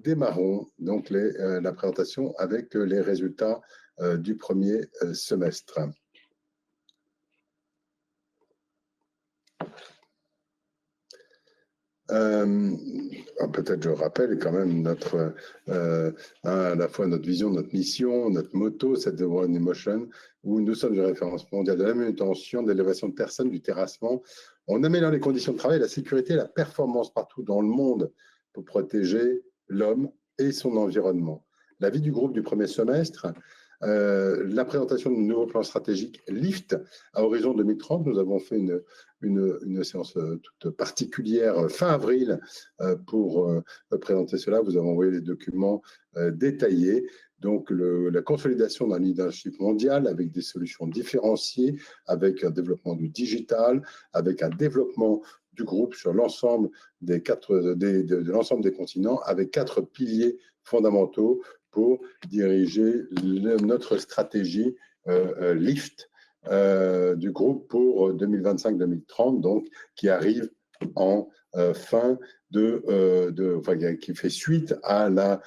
démarrons donc la présentation avec les résultats du premier semestre. Peut-être je rappelle quand même à la fois notre vision, notre mission, notre motto, Set the World in Motion, où nous sommes une référence mondiale de la manutention, de l'élévation de personnes, du terrassement. On améliore les conditions de travail, la sécurité et la performance partout dans le monde pour protéger l'homme et son environnement. La vie du groupe du premier semestre, la présentation de nouveau plan stratégique LIFT à horizon 2030. Nous avons fait une séance toute particulière fin avril pour présenter cela. Vous avez envoyé les documents détaillés. Donc, la consolidation d'un leadership mondial avec des solutions différenciées, avec un développement du digital, avec un développement du groupe sur l'ensemble de l'ensemble des continents, avec 4 piliers fondamentaux pour diriger notre stratégie LIFT du groupe pour 2025-2030, donc qui arrive en qui fait suite à la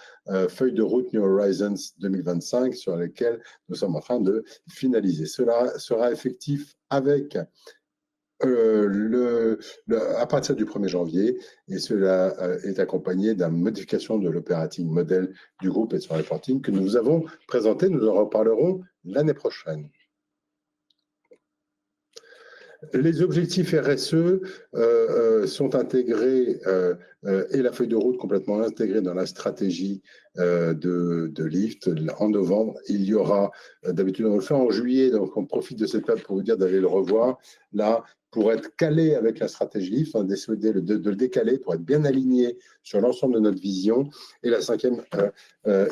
feuille de route New Horizons 2025 sur laquelle nous sommes en train de finaliser. Cela sera effectif avec à partir du 1er janvier, et cela est accompagné d'une modification de l'operating model du groupe et de son reporting que nous avons présenté. Nous en reparlerons l'année prochaine. Les objectifs RSE sont intégrés et la feuille de route complètement intégrée dans la stratégie de LIFT en novembre. Il y aura, d'habitude on le fait en juillet, donc on profite de cette période pour vous dire d'aller le revoir. Là, pour être calé avec la stratégie LIFT, on a décidé de le décaler pour être bien aligné sur l'ensemble de notre vision. Et la 5e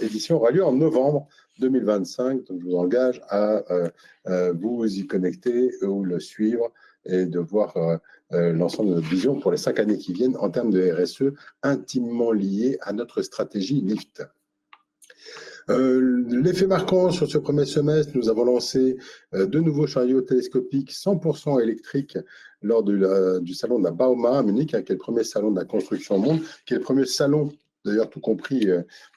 édition aura lieu en novembre 2025. Donc je vous engage à vous y connecter ou le suivre et de voir l'ensemble de notre vision pour les 5 années qui viennent en termes de RSE intimement liés à notre stratégie LIFT. L'effet marquant sur ce premier semestre, nous avons lancé de nouveaux chariots télescopiques 100% électriques lors du salon de la Bauma à Munich, qui est le premier salon de la construction au monde, qui est le premier salon, d'ailleurs tout compris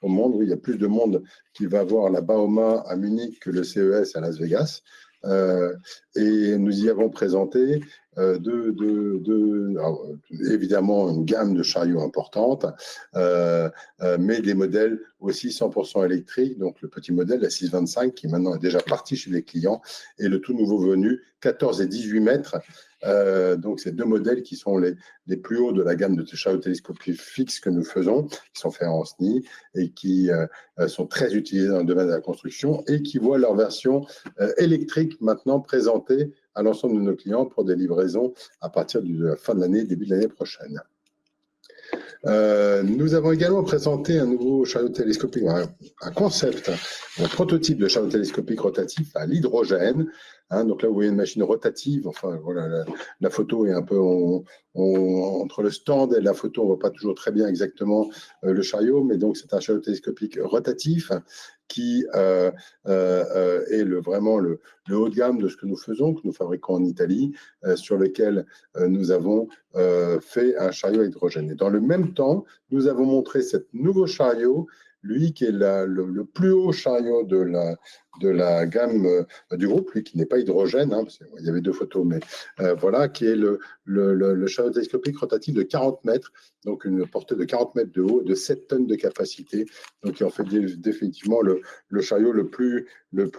au monde, où il y a plus de monde qui va voir la Bauma à Munich que le CES à Las Vegas. Et nous y avons présenté évidemment une gamme de chariots importante, mais des modèles aussi 100% électriques, donc le petit modèle, la 625, qui maintenant est déjà parti chez les clients, et le tout nouveau venu, 14 et 18 mètres. Donc, ces 2 modèles qui sont les plus hauts de la gamme de chariots télescopiques fixes que nous faisons, qui sont faits en SNI et qui sont très utilisés dans le domaine de la construction et qui voient leur version électrique maintenant présentée à l'ensemble de nos clients pour des livraisons à partir de la fin de l'année, début de l'année prochaine. Nous avons également présenté un nouveau chariot télescopique, un concept, un prototype de chariot télescopique rotatif à l'hydrogène. Donc là, vous voyez une machine rotative. Enfin, voilà, la photo est un peu entre le stand et la photo, on ne voit pas toujours très bien exactement le chariot, mais donc c'est un chariot télescopique rotatif qui est vraiment le haut de gamme de ce que nous faisons, que nous fabriquons en Italie, sur lequel nous avons fait un chariot à hydrogène. Et dans le même temps, nous avons montré ce nouveau chariot, lui qui est le plus haut chariot de la gamme du groupe, lui qui n'est pas hydrogène, parce qu'il y avait 2 photos, mais voilà, qui est le chariot télescopique rotatif de 40 mètres, donc une portée de 40 mètres de haut, de 7 tonnes de capacité, donc qui en fait définitivement le chariot le plus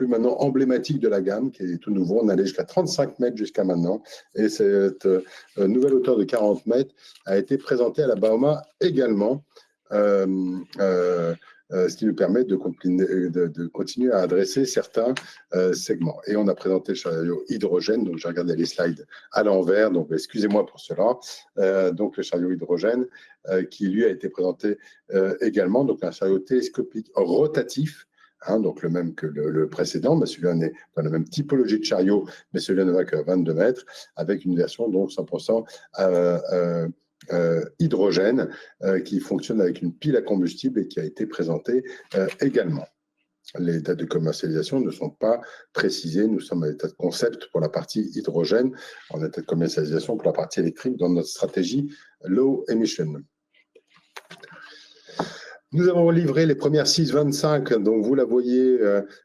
maintenant emblématique de la gamme, qui est tout nouveau. On allait jusqu'à 35 mètres jusqu'à maintenant, et cette nouvelle hauteur de 40 mètres a été présentée à la Bauma également, ce qui nous permet de continuer à adresser certains segments. Et on a présenté le chariot hydrogène, donc j'ai regardé les slides à l'envers, donc excusez-moi pour cela. Donc le chariot hydrogène qui lui a été présenté également, donc un chariot télescopique rotatif, donc le même que le précédent, mais celui-là est dans la même typologie de chariot, mais celui-là ne va qu'à 22 mètres, avec une version donc 100% hydrogène qui fonctionne avec une pile à combustible et qui a été présentée également. Les dates de commercialisation ne sont pas précisées. Nous sommes à l'état de concept pour la partie hydrogène, en état de commercialisation pour la partie électrique dans notre stratégie low emission. Nous avons livré les premières 625, donc vous la voyez,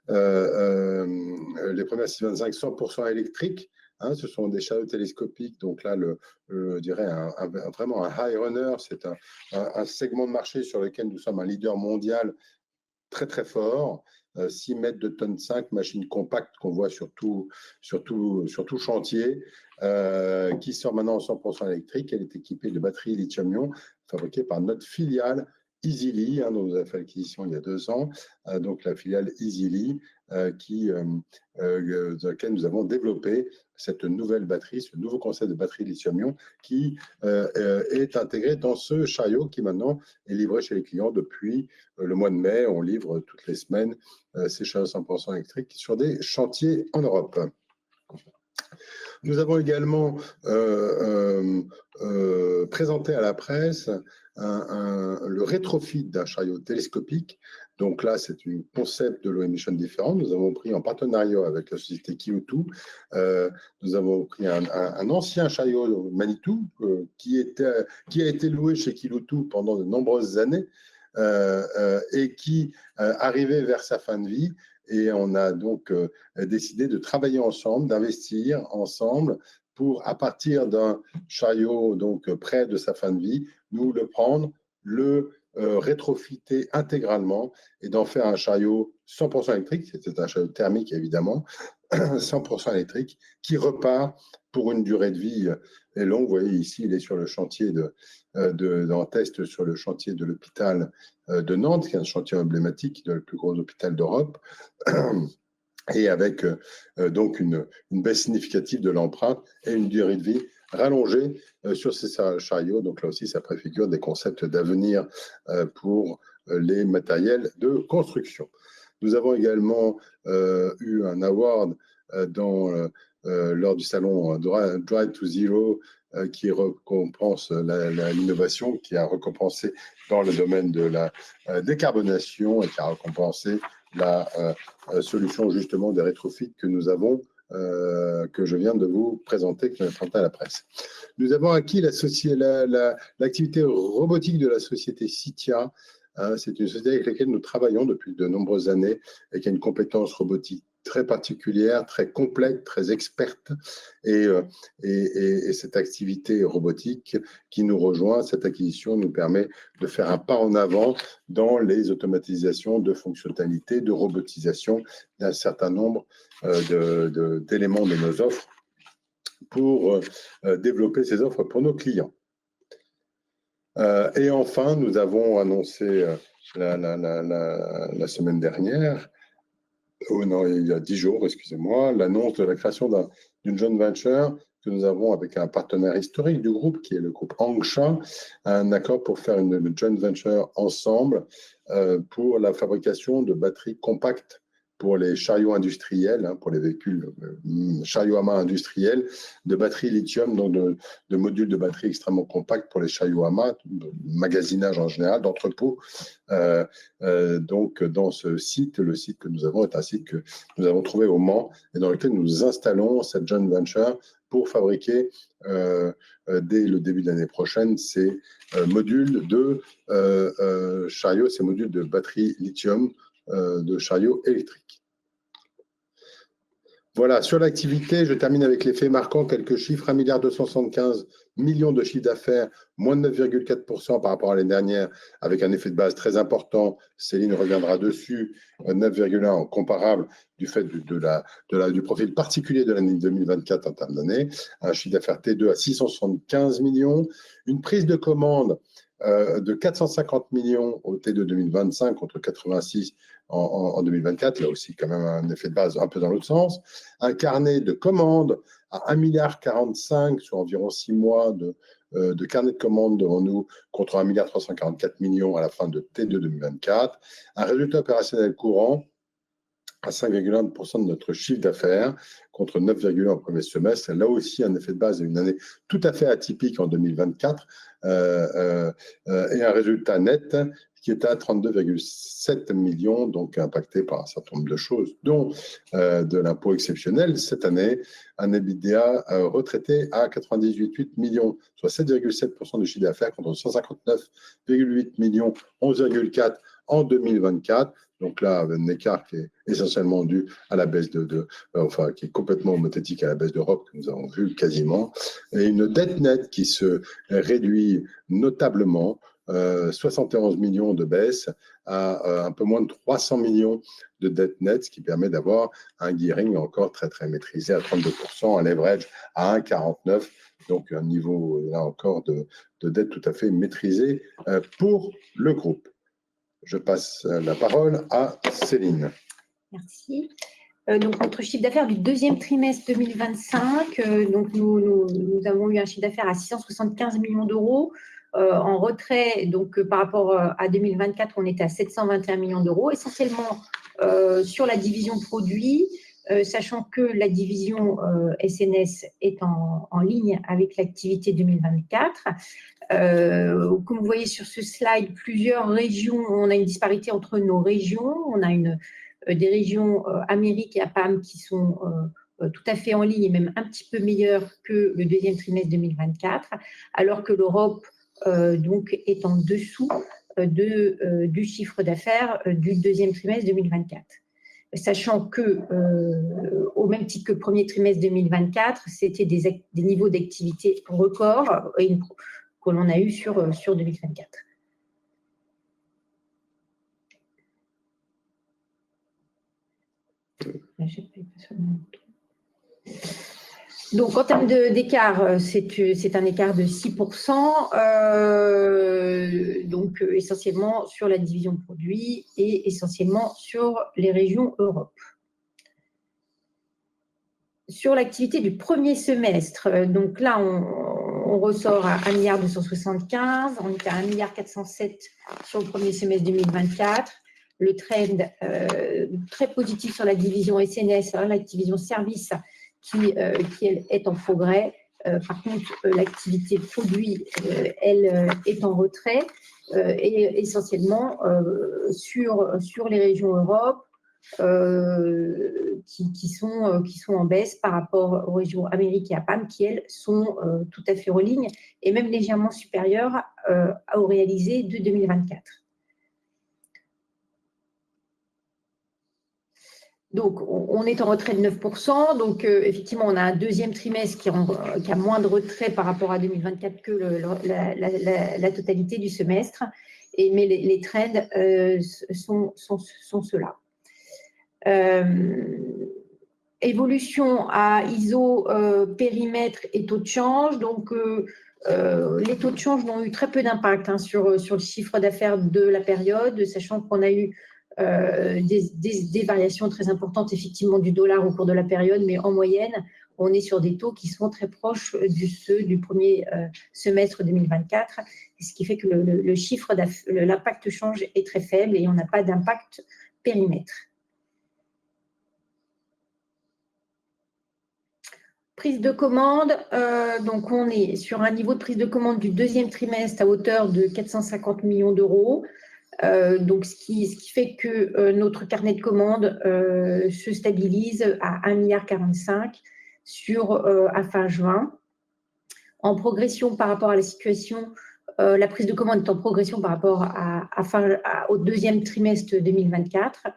les premières 625 100% électriques. Hein, ce sont des chariots télescopiques, donc là, je dirais vraiment un high runner, c'est un segment de marché sur lequel nous sommes un leader mondial très très fort. 6 mètres de tonnes 5, machine compacte qu'on voit sur tout chantier, qui sort maintenant en 100% électrique. Elle est équipée de batteries lithium-ion fabriquées par notre filiale Easily, dont nous avons fait l'acquisition il y a 2 ans, donc la filiale Easily, dans laquelle nous avons développé cette nouvelle batterie, ce nouveau concept de batterie lithium-ion qui est intégré dans ce chariot qui maintenant est livré chez les clients depuis le mois de mai. On livre toutes les semaines ces chariots 100% électriques sur des chantiers en Europe. Nous avons également présenté à la presse le rétrofit d'un chariot télescopique. Donc là, c'est un concept de low emission différent. Nous avons pris en partenariat avec la société Kiutu, nous avons pris un ancien chariot Manitou qui a été loué chez Kiutu pendant de nombreuses années et qui arrivait vers sa fin de vie. Et on a donc décidé de travailler ensemble, d'investir ensemble pour, à partir d'un chariot donc près de sa fin de vie, nous le prendre, le rétrofiter intégralement et d'en faire un chariot 100% électrique. C'était un chariot thermique évidemment, 100% électrique, qui repart pour une durée de vie longue. Vous voyez ici, il est sur le chantier en test sur le chantier de l'hôpital de Nantes, qui est un chantier emblématique, le plus gros hôpital d'Europe, et avec donc une baisse significative de l'empreinte et une durée de vie rallongée sur ces chariots. Donc là aussi, ça préfigure des concepts d'avenir pour les matériels de construction. Nous avons également eu un award lors du salon Drive to Zero qui récompense l'innovation, qui a récompensé dans le domaine de la décarbonation et qui a récompensé la solution justement des rétrofits que nous avons, que je viens de vous présenter, que je vais présenter à la presse. Nous avons acquis l'activité robotique de la société Citia. C'est une société avec laquelle nous travaillons depuis de nombreuses années et qui a une compétence robotique très particulière, très complète, très experte, et cette activité robotique qui nous rejoint, cette acquisition nous permet de faire un pas en avant dans les automatisations de fonctionnalités, de robotisation d'un certain nombre d'éléments de nos offres pour développer ces offres pour nos clients. Et enfin, nous avons annoncé la semaine dernière, non, il y a 10 jours, excusez-moi, l'annonce de la création d'une joint venture que nous avons avec un partenaire historique du groupe, qui est le groupe Angsha, un accord pour faire une joint venture ensemble pour la fabrication de batteries compactes pour les chariots industriels, pour les véhicules chariots à main industriels, de batteries lithium, donc de modules de batterie extrêmement compacts pour les chariots à main, de magasinage en général, d'entrepôt. Donc, dans ce site, le site que nous avons est un site que nous avons trouvé au Mans et dans lequel nous installons cette joint venture pour fabriquer dès le début de l'année prochaine ces modules de chariots, ces modules de batterie lithium de chariots électriques. Voilà, sur l'activité, je termine avec les faits marquants, quelques chiffres, 1,275 milliard de chiffre d'affaires, moins de 9,4% par rapport à l'année dernière, avec un effet de base très important. Céline reviendra dessus, 9,1% comparable du fait du profil particulier de l'année 2024 en termes d'année, un chiffre d'affaires T2 à 675 millions, une prise de commande de 450 millions au T2 2025 contre 86 en 2024, là aussi quand même un effet de base un peu dans l'autre sens, un carnet de commandes à 1,45 milliard sur environ 6 mois de carnet de commandes devant nous contre 1,344 milliard à la fin de T2 2024, un résultat opérationnel courant à 5,1% de notre chiffre d'affaires contre 9,1% au premier semestre. Là aussi, un effet de base d'une année tout à fait atypique en 2024 et un résultat net qui est à 32,7 millions, donc impacté par un certain nombre de choses, dont de l'impôt exceptionnel. Cette année, un EBITDA retraité à 98,8 millions, soit 7,7% du chiffre d'affaires contre 159,8 millions, 11,4% en 2024. Donc là, un écart qui est essentiellement dû à la baisse enfin, qui est complètement homothétique à la baisse d'Europe que nous avons vu quasiment, et une dette nette qui se réduit notablement, 71 millions de baisse à un peu moins de 300 millions de dette nette, ce qui permet d'avoir un gearing encore très très maîtrisé à 32%, un leverage à 1,49, donc un niveau là encore de dette tout à fait maîtrisé pour le groupe. Je passe la parole à Céline. Merci. Donc, notre chiffre d'affaires du deuxième trimestre 2025, donc nous avons eu un chiffre d'affaires à 675 millions d'euros. En retrait, donc par rapport à 2024, on était à 721 millions d'euros, essentiellement sur la division produits, sachant que la division SNS est en ligne avec l'activité 2024. Comme vous voyez sur ce slide, plusieurs régions, on a une disparité entre nos régions. On a des régions Amérique et APAM qui sont tout à fait en ligne et même un petit peu meilleures que le deuxième trimestre 2024, alors que l'Europe donc est en dessous du chiffre d'affaires du deuxième trimestre 2024. Sachant que, au même titre que le premier trimestre 2024, c'était des niveaux d'activité records que l'on a eu sur 2024. Donc, en termes d'écart, c'est un écart de 6%, donc essentiellement sur la division produits et essentiellement sur les régions Europe. Sur l'activité du premier semestre, donc là, on ressort à 1,275 milliard, on est à 1,407 milliard sur le premier semestre 2024. Le trend très positif sur la division SNS, la division service, qui elle, est en progrès. Par contre, l'activité produit, elle, est en retrait et essentiellement sur les régions Europe qui sont en baisse par rapport aux régions Amérique et APAM qui, elles, sont tout à fait en ligne et même légèrement supérieures aux réalisées de 2024. Donc, on est en retrait de 9%. Donc, effectivement, on a un deuxième trimestre qui a moins de retrait par rapport à 2024 que la totalité du semestre. Mais les trends sont ceux-là. Évolution à ISO, périmètre et taux de change. Donc, les taux de change n'ont eu très peu d'impact sur le chiffre d'affaires de la période, sachant qu'on a eu des variations très importantes effectivement du dollar au cours de la période, mais en moyenne, on est sur des taux qui sont très proches ceux du premier semestre 2024, ce qui fait que le chiffre l'impact change est très faible et on n'a pas d'impact périmètre. Prise de commande, donc on est sur un niveau de prise de commande du deuxième trimestre à hauteur de 450 millions d'euros. Donc, ce qui fait que notre carnet de commandes se stabilise à 1,45 milliard à fin juin. En progression par rapport à la situation, la prise de commande est en progression par rapport au deuxième trimestre 2024,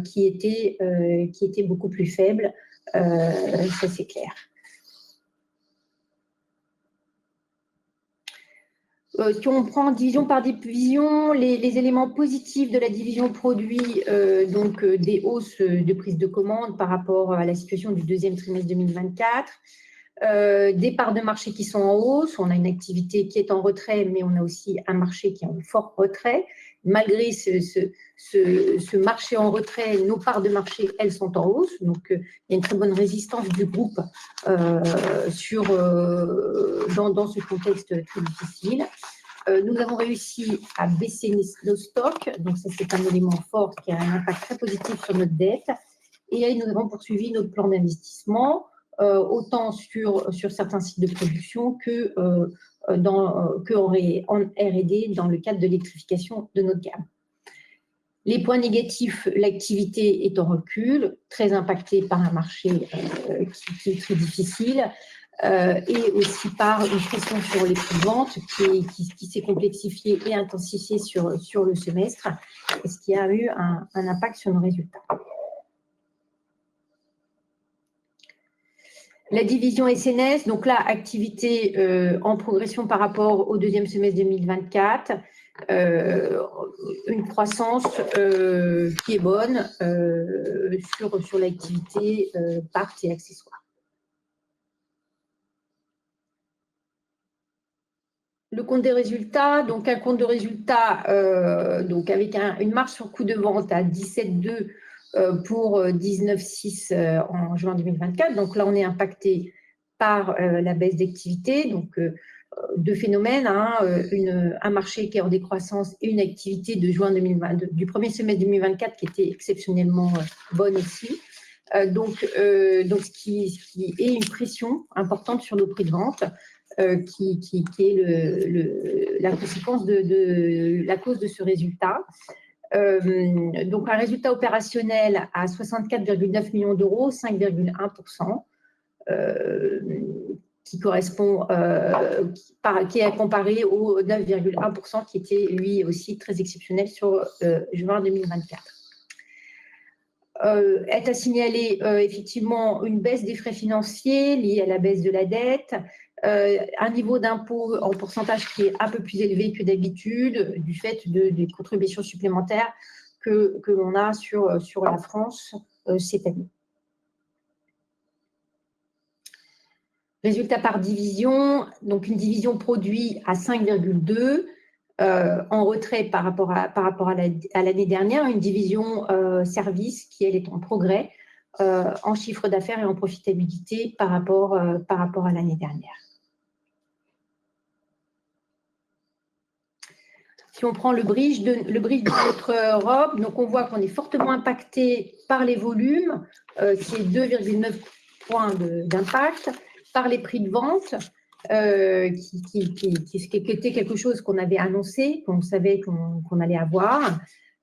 qui était beaucoup plus faible, ça c'est clair. Si on prend division par division, les éléments positifs de la division produits, donc des hausses de prise de commande par rapport à la situation du deuxième trimestre 2024, des parts de marché qui sont en hausse, on a une activité qui est en retrait, mais on a aussi un marché qui est en fort retrait. Malgré ce marché en retrait, nos parts de marché, elles sont en hausse. Donc, il y a une très bonne résistance du groupe dans ce contexte très difficile. nous avons réussi à baisser nos stocks. Donc, ça, c'est un élément fort qui a un impact très positif sur notre dette. Et nous avons poursuivi notre plan d'investissement, autant sur certains sites de production que en R&D dans le cadre de l'électrification de notre gamme. Les points négatifs, l'activité est en recul, très impactée par un marché qui est très difficile, et aussi par une pression sur les prix de vente qui s'est complexifiée et intensifiée sur le semestre, ce qui a eu un impact sur nos résultats. La division SNS, donc là, activité en progression par rapport au deuxième semestre 2024, une croissance qui est bonne sur l'activité parts et accessoires. Le compte des résultats, donc un compte de résultats donc avec une marge sur coût de vente à 17,2 pour 19,6 en juin 2024. Donc là, on est impacté par la baisse d'activité. Donc, deux phénomènes, un marché qui est en décroissance et une activité de juin 2022, du premier semestre 2024 qui était exceptionnellement bonne aussi. Donc, ce qui est une pression importante sur nos prix de vente, qui est la conséquence la cause de ce résultat. Donc, un résultat opérationnel à 64,9 millions d'euros, 5,1%, qui correspond, qui est comparé au 9,1% qui était lui aussi très exceptionnel sur juin 2024. Est à signaler effectivement une baisse des frais financiers liés à la baisse de la dette, un niveau d'impôt en pourcentage qui est un peu plus élevé que d'habitude du fait des contributions supplémentaires que l'on a sur la France cette année. Résultat par division, donc une division produit à 5,2, en retrait par rapport à l'année dernière, une division service qui, elle, est en progrès en chiffre d'affaires et en profitabilité par rapport à l'année dernière. Si on prend le bridge de notre robe, donc on voit qu'on est fortement impacté par les volumes, qui est 2,9 points d'impact, par les prix de vente, qui était quelque chose qu'on avait annoncé, qu'on savait qu'on allait avoir.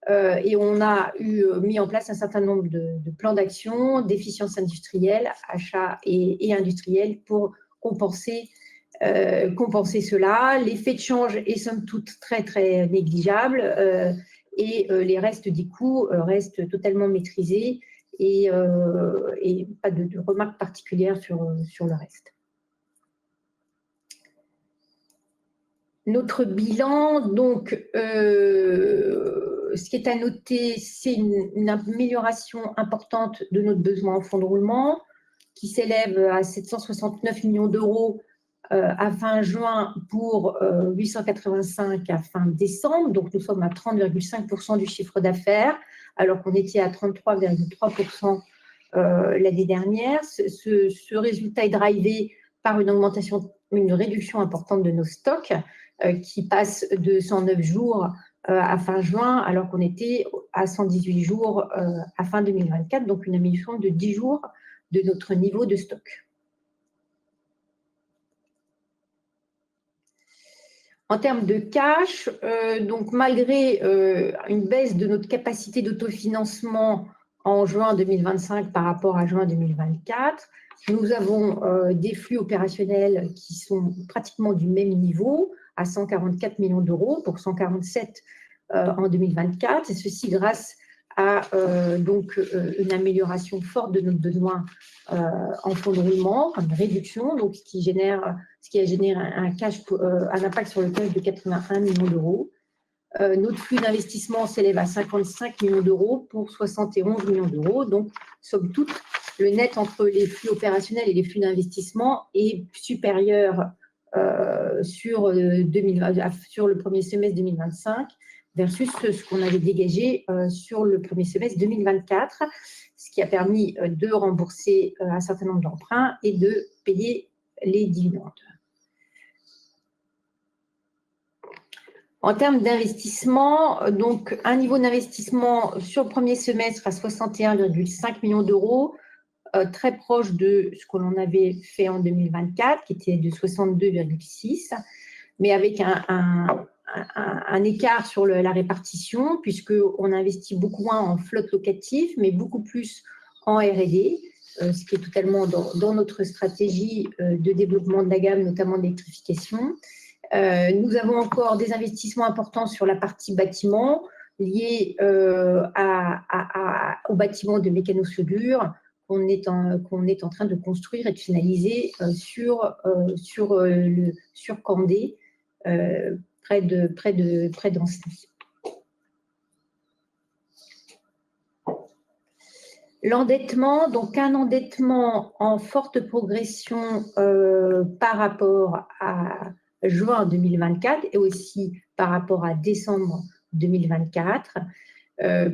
Et on a mis en place un certain nombre de plans d'action, d'efficience industrielle, achats et industriels pour compenser cela. L'effet de change est somme toute très, très négligeable et les restes des coûts restent totalement maîtrisés et pas de remarques particulières sur le reste. Notre bilan, donc, ce qui est à noter, c'est une amélioration importante de notre besoin en fonds de roulement qui s'élève à 769 millions d'euros à fin juin pour 885 à fin décembre. Donc, nous sommes à 30,5% du chiffre d'affaires, alors qu'on était à 33,3% l'année dernière. Ce résultat est drivé par une réduction importante de nos stocks qui passe de 109 jours à fin juin, alors qu'on était à 118 jours à fin 2024, donc une amélioration de 10 jours de notre niveau de stock. En termes de cash, donc malgré une baisse de notre capacité d'autofinancement en juin 2025 par rapport à juin 2024, nous avons des flux opérationnels qui sont pratiquement du même niveau, à 144 millions d'euros pour 147 en 2024, et ceci grâce à donc une amélioration forte de notre besoin en fonds de roulement, une réduction, donc ce qui a généré un impact sur le cash de 81 millions d'euros. Notre flux d'investissement s'élève à 55 millions d'euros pour 71 millions d'euros. Donc, somme toute, le net entre les flux opérationnels et les flux d'investissement est supérieur sur le premier semestre 2025 versus ce qu'on avait dégagé sur le premier semestre 2024, ce qui a permis de rembourser un certain nombre d'emprunts et de payer les dividendes. En termes d'investissement, donc un niveau d'investissement sur le premier semestre à 61,5 millions d'euros, très proche de ce que l'on avait fait en 2024, qui était de 62,6, mais avec un écart sur la répartition, puisqu'on investit beaucoup moins en flotte locative, mais beaucoup plus en R&D, ce qui est totalement dans notre stratégie de développement de la gamme, notamment d'électrification. Nous avons encore des investissements importants sur la partie bâtiment, liés au bâtiment de mécanosoudure qu'on est en train de construire et de finaliser sur Candé, près d'Ancenis. L'endettement, donc un endettement en forte progression par rapport à juin 2024 et aussi par rapport à décembre 2024,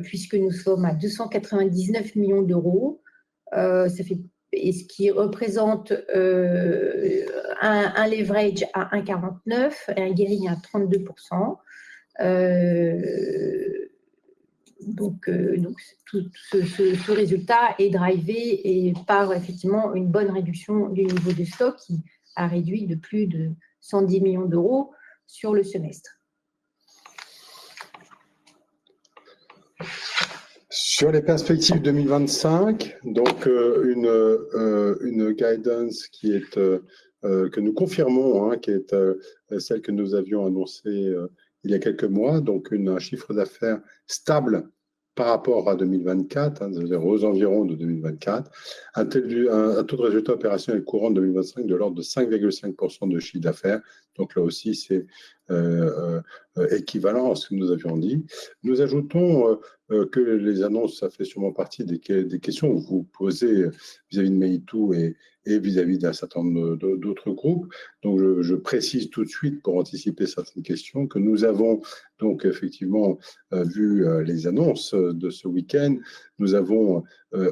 puisque nous sommes à 299 millions d'euros. Et ce qui représente un leverage à 1,49 et un gearing à 32%. Donc tout ce résultat est drivé par effectivement une bonne réduction du niveau de stock qui a réduit de plus de 110 millions d'euros sur le semestre. Sur les perspectives 2025, donc une guidance qui est, que nous confirmons, qui est celle que nous avions annoncée il y a quelques mois, donc un chiffre d'affaires stable par rapport à 2024, aux environs de 2024, un taux de résultat opérationnel courant de 2025 de l'ordre de 5,5% de chiffre d'affaires. Donc là aussi, c'est équivalent à ce que nous avions dit. Nous ajoutons que les annonces, ça fait sûrement partie des questions que vous posez vis-à-vis de Meitu et vis-à-vis d'un certain nombre d'autres groupes. Donc, je précise tout de suite, pour anticiper certaines questions, que nous avons donc effectivement vu les annonces de ce week-end. Nous avons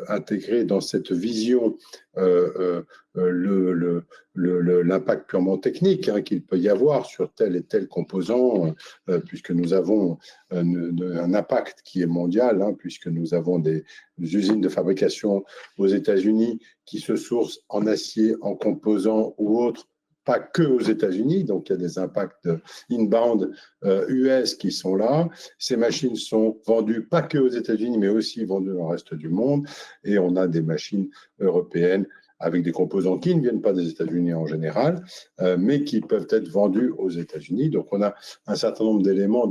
intégré dans cette vision l'impact purement technique qu'il peut y avoir sur tel et tel composant, puisque nous avons un impact qui est mondial, puisque nous avons des usines de fabrication aux États-Unis qui se sourcent en acier, en composants ou autres, pas que aux États-Unis, donc il y a des impacts inbound US qui sont là. Ces machines sont vendues pas que aux États-Unis, mais aussi vendues dans le reste du monde. Et on a des machines européennes avec des composants qui ne viennent pas des États-Unis en général, mais qui peuvent être vendus aux États-Unis. Donc, on a un certain nombre d'éléments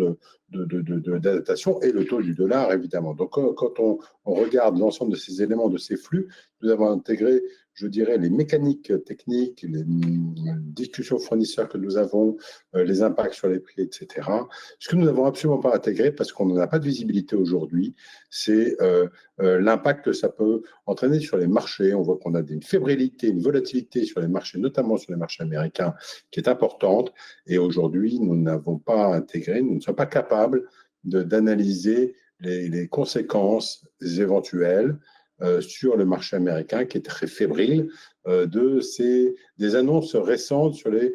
d'adaptation et le taux du dollar, évidemment. Donc, quand on regarde l'ensemble de ces éléments, de ces flux, nous avons intégré, je dirais, les mécaniques techniques, les discussions fournisseurs que nous avons, les impacts sur les prix, etc. Ce que nous n'avons absolument pas intégré, parce qu'on n'en a pas de visibilité aujourd'hui, c'est l'impact que ça peut entraîner sur les marchés. On voit qu'on a une fébrilité, une volatilité sur les marchés, notamment sur les marchés américains, qui est importante. Et aujourd'hui, nous n'avons pas intégré, nous ne sommes pas capables d'analyser les conséquences éventuelles sur le marché américain, qui est très fébrile, des annonces récentes sur les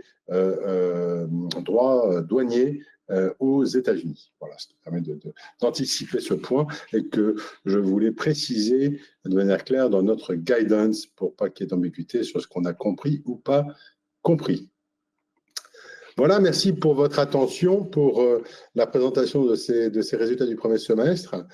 droits douaniers aux États-Unis. Voilà, ça permet d'anticiper ce point et que je voulais préciser de manière claire dans notre guidance pour pas qu'il y ait d'ambiguïté sur ce qu'on a compris ou pas compris. Voilà, merci pour votre attention, pour la présentation de ces résultats du premier semestre.